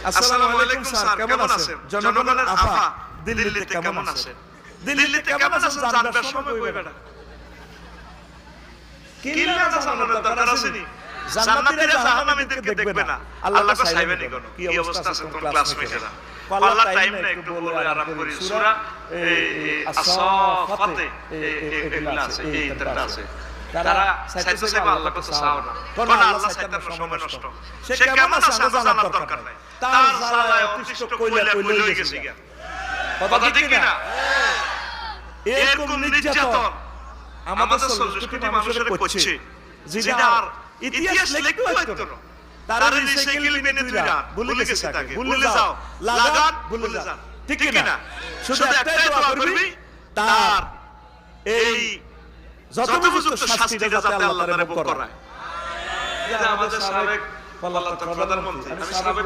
আসসালামু আলাইকুম স্যার, কেমন আছেন? জনগণের আফা দিল্লিতে কেমন আছেন? দিল্লিতে কেমন আছেন জানবার সময় কই বেটা? কিল্লা জানানোর দরকার আছে নি? জান্নাতীরা জাহান্নামীদেরকে দেখবে না, আল্লাহ কা চাইবেনি কোন। কি অবস্থা আছে তোমার ক্লাসমেটেরা? আল্লাহ টাইম না একটু বলে আরাম করি। সূরা আস-সাফাতে এগুলা আছে, এই তিনটা আছে। তারা চাইতেছে আল্লাহ কত চাও না, কোন আল্লাহ চাইতার সময় নষ্ট। সে কেমন আছে জানার দরকার নাই। তার জ্বালায় অতিষ্ঠ কইলা হয়ে গেছে গিয়া। কথা ঠিক কি না? এরকম নির্যাতন আমাদের 40 কোটি মানুষের করছে, যেটার ইতিহাস লিখতে হইতো না। তার রিসাইকেল মেনে তুইরা ভুলে গেছে তাকে। ভুলে যাও, লাগান ভুলে যান, ঠিক কি না? শুধু একটাই দোয়া করবি, তার এই যথোপযুক্ত শাস্তিটা যাতে আল্লাহ তাআলা ভোগ করায়। এটা আমাদের সাবেক প্রধানমন্ত্রী, আমি সাবেক